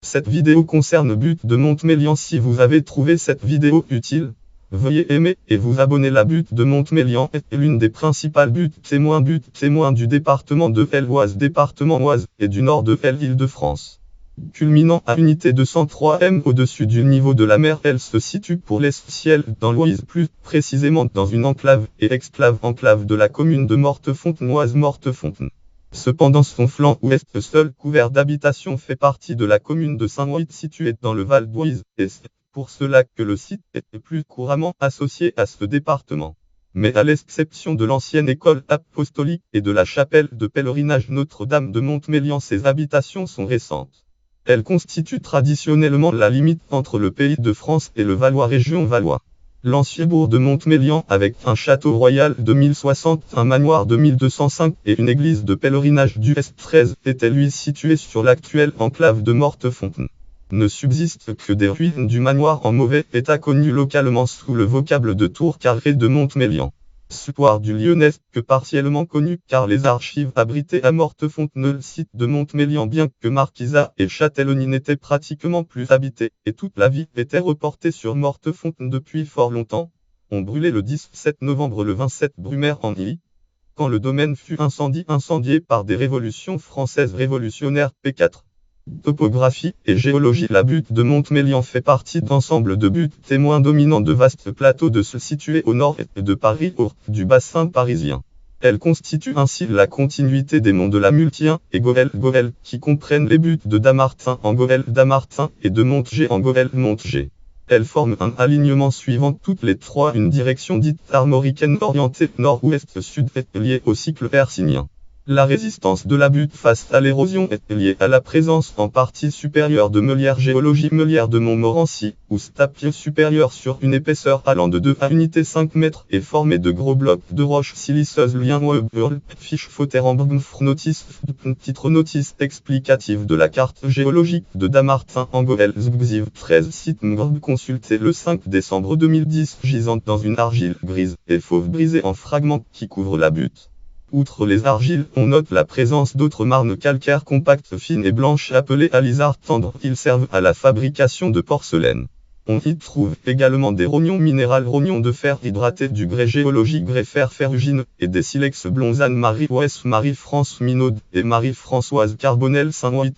Cette vidéo concerne Butte de Montmélian. Si vous avez trouvé cette vidéo utile, veuillez aimer et vous abonner. La butte de Montmélian est l'une des principales buttes témoins du département de l'Oise, département Oise, et du nord de l'Île-de-France. Culminant à unité 203 m au-dessus du niveau de la mer, elle se situe pour l'essentiel dans l'Oise, plus précisément dans une enclave et enclave de la commune de Mortefontaine-Oise. Cependant, son flanc ouest, seul couvert d'habitation, fait partie de la commune de Saint-Ouen, située dans le Val d'Oise, et c'est pour cela que le site est plus couramment associé à ce département. Mais à l'exception de l'ancienne école apostolique et de la chapelle de pèlerinage Notre-Dame de Montmélian, ses habitations sont récentes. Elles constituent traditionnellement la limite entre le pays de France et le Valois, région Valois. L'ancien bourg de Montmélian, avec un château royal de 1060, un manoir de 1205 et une église de pèlerinage du S13, était lui situé sur l'actuelle enclave de Mortefontaine. Ne subsiste que des ruines du manoir en mauvais état, connu localement sous le vocable de tour carrée de Montmélian. Support du lieu n'est que partiellement connu, car les archives abritées à Mortefontaine, le site de Montmélian, bien que Marquisat et Châtellenie, n'étaient pratiquement plus habités, et toute la vie était reportée sur Mortefontaine depuis fort longtemps, ont brûlé le 17 novembre le 27 Brumaire en Illy, quand le domaine fut incendié par des révolutions françaises révolutionnaires. P4. Topographie et géologie. La butte de Montmélian fait partie d'ensemble de buttes témoins dominants de vastes plateaux situés au nord de Paris, du bassin parisien. Elle constitue ainsi la continuité des monts de la Multien et Goël, qui comprennent les buttes de Dammartin en Goël et de Montgé en Goël. Elles forment un alignement suivant toutes les trois une direction dite armoricaine orientée nord-ouest-sud, liée au cycle hercynien. La résistance de la butte face à l'érosion est liée à la présence en partie supérieure de meulières. Géologie. Meulière de Montmorency, ou staples supérieur sur une épaisseur allant de 2 à unité 5 mètres et formée de gros blocs de roches siliceuses. Lien fiche notice. Titre notice explicative de la carte géologique de Dammartin en Goël. 13 site consulté le 5 décembre 2010, gisante dans une argile grise et fauve brisée en fragments qui couvre la butte. Outre les argiles, on note la présence d'autres marnes calcaires compactes, fines et blanches, appelées alizards tendres. Ils servent à la fabrication de porcelaine. On y trouve également des rognons minérales, rognons de fer hydraté, du grès géologique, grès fer ferrugine, et des silex blonzane. Marie-France Minaud et Marie-Françoise Carbonel Saint-Ouen.